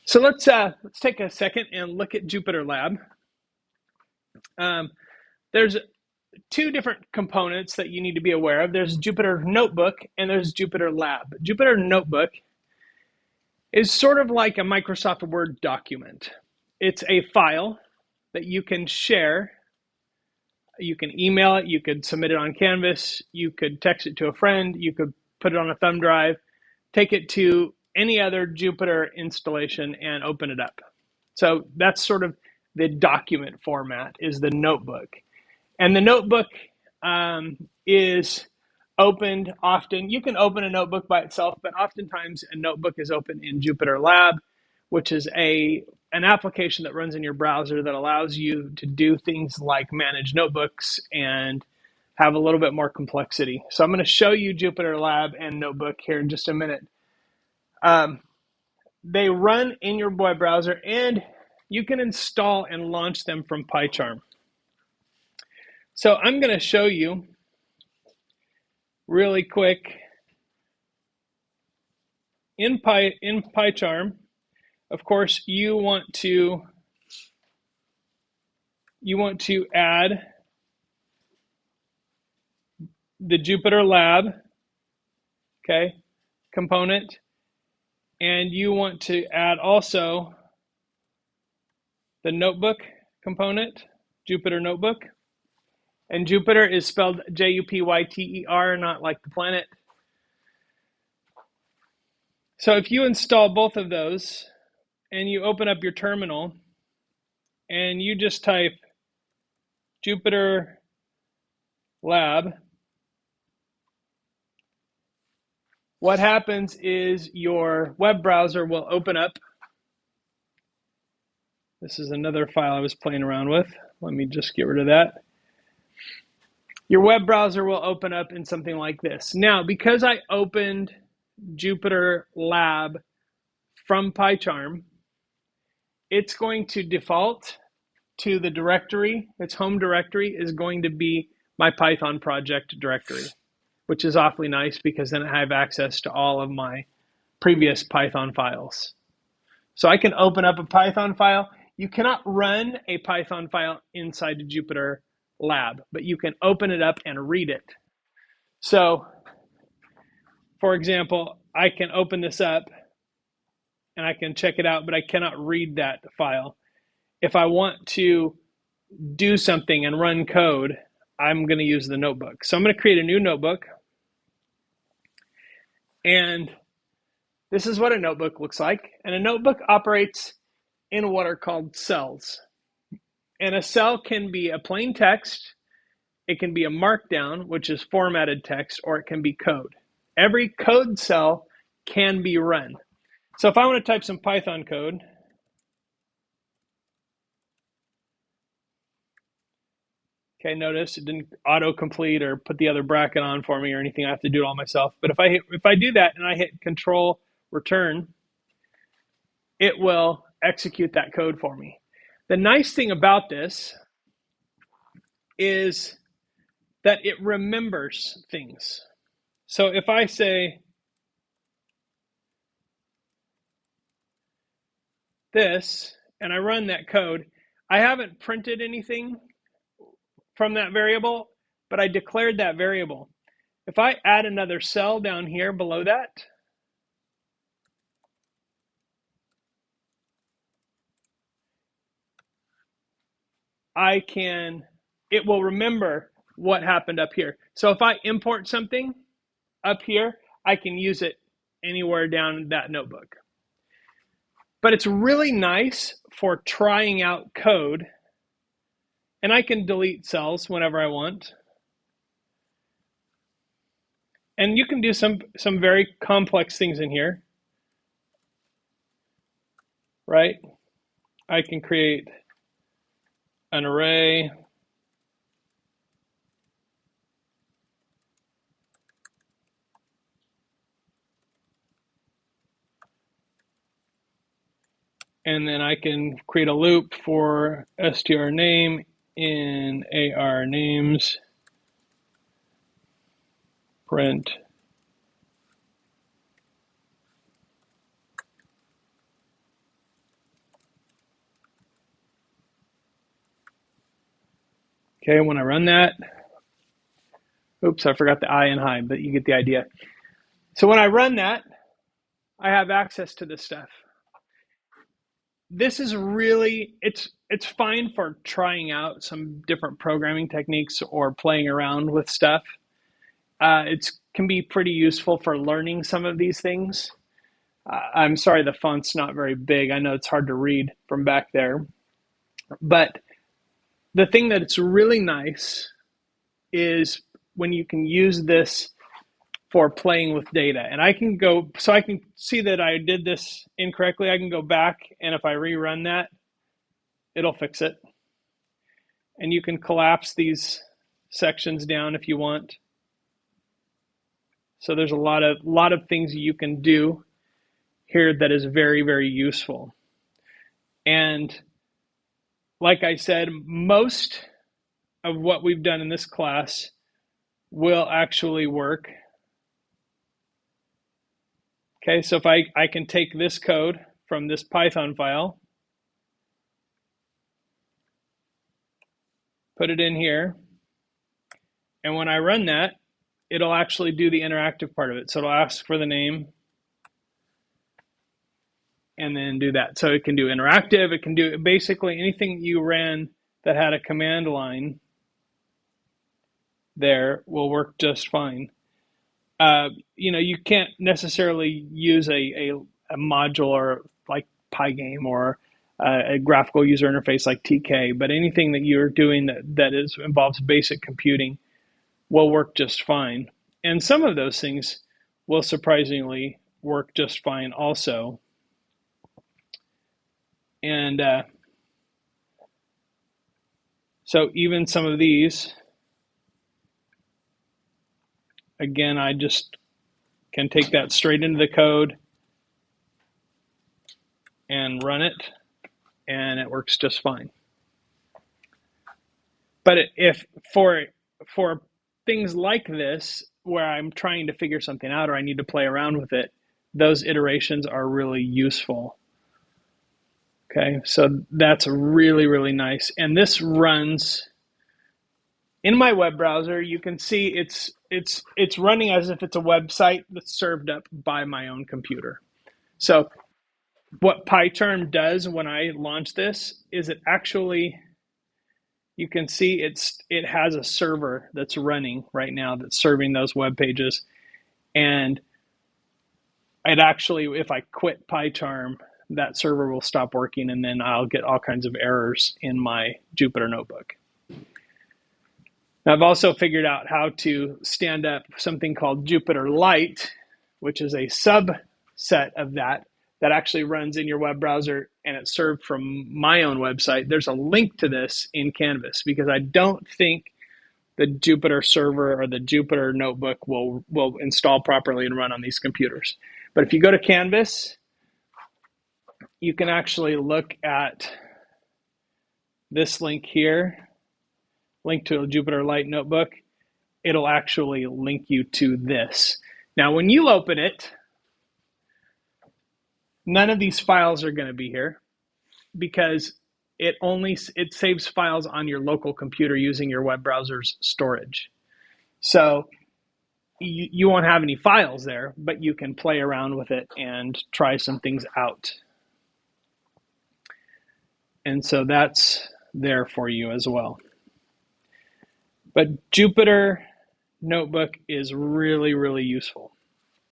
So let's take a second and look at Jupyter Lab. There's two different components that you need to be aware of. There's Jupyter Notebook and there's Jupyter Lab. Jupyter Notebook is sort of like a Microsoft Word document. It's a file that you can share. You can email it, you could submit it on Canvas, you could text it to a friend, you could put it on a thumb drive, take it to any other Jupyter installation and open it up. So that's sort of the document format, is the notebook. And the notebook is opened often. You can open a notebook by itself, but oftentimes a notebook is open in Jupyter Lab, which is an application that runs in your browser that allows you to do things like manage notebooks and have a little bit more complexity. So I'm going to show you Jupyter Lab and Notebook here in just a minute. They run in your web browser, and you can install and launch them from PyCharm. So I'm going to show you really quick in PyCharm. Of course, you want to add the Jupyter Lab, okay, component, and you want to add also the notebook component, Jupyter Notebook. And Jupyter is spelled Jupyter, not like the planet. So if you install both of those and you open up your terminal and you just type Jupyter Lab, what happens is your web browser will open up. This is another file I was playing around with. Let me just get rid of that. Your web browser will open up in something like this. Now, because I opened Jupyter Lab from PyCharm, it's going to default to the directory. Its home directory is going to be my Python project directory, which is awfully nice because then I have access to all of my previous Python files. So I can open up a Python file. You cannot run a Python file inside the Jupyter Lab, but you can open it up and read it. So, for example, I can open this up and I can check it out, but I cannot read that file. If I want to do something and run code, I'm going to use the notebook. So I'm going to create a new notebook. And this is what a notebook looks like. And a notebook operates in what are called cells. And a cell can be a plain text, it can be a markdown, which is formatted text, or it can be code. Every code cell can be run. So if I want to type some Python code, okay, notice it didn't autocomplete or put the other bracket on for me or anything. I have to do it all myself. But if I do that and I hit Control Return, it will execute that code for me. The nice thing about this is that it remembers things. So if I say this and I run that code, I haven't printed anything from that variable, but I declared that variable. If I add another cell down here below that, it will remember what happened up here. So if I import something up here, I can use it anywhere down that notebook. But it's really nice for trying out code, and I can delete cells whenever I want. And you can do some very complex things in here, right? I can create an array. And then I can create a loop for str name in AR names, print Okay, when I run that, oops, I forgot the I in high, but you get the idea. So when I run that, I have access to this stuff. This is really, it's fine for trying out some different programming techniques or playing around with stuff. It can be pretty useful for learning some of these things. I'm sorry the font's not very big. I know it's hard to read from back there. But the thing that it's really nice is when you can use this for playing with data. And I can go, so I can see that I did this incorrectly. I can go back, and if I rerun that, it'll fix it. And you can collapse these sections down if you want. So there's a lot of things you can do here that is very, very useful. And like I said, most of what we've done in this class will actually work. Okay, so if I can take this code from this Python file, put it in here, and when I run that, it'll actually do the interactive part of it. So it'll ask for the name and then do that. So it can do interactive, it can do basically anything you ran that had a command line there will work just fine. You can't necessarily use a module or like Pygame or a graphical user interface like TK, but anything that you're doing that involves basic computing will work just fine. And some of those things will surprisingly work just fine also. And so even some of these, again, I just can take that straight into the code and run it, and it works just fine. But if for things like this, where I'm trying to figure something out or I need to play around with it, those iterations are really useful. Okay, so that's really, really nice. And this runs in my web browser. You can see it's running as if it's a website that's served up by my own computer. So what PyCharm does when I launch this is it actually, you can see it has a server that's running right now that's serving those web pages. And it actually, if I quit PyCharm, that server will stop working, and then I'll get all kinds of errors in my Jupyter notebook. Now, I've also figured out how to stand up something called Jupyter Lite, which is a subset of that actually runs in your web browser, and it's served from my own website. There's a link to this in Canvas because I don't think the Jupyter server or the Jupyter notebook will install properly and run on these computers. But if you go to Canvas, you can actually look at this link here, link to a Jupyter Lite notebook. It'll actually link you to this. Now, when you open it, none of these files are going to be here because it saves files on your local computer using your web browser's storage. So you won't have any files there, but you can play around with it and try some things out. And so that's there for you as well. But Jupyter Notebook is really, really useful.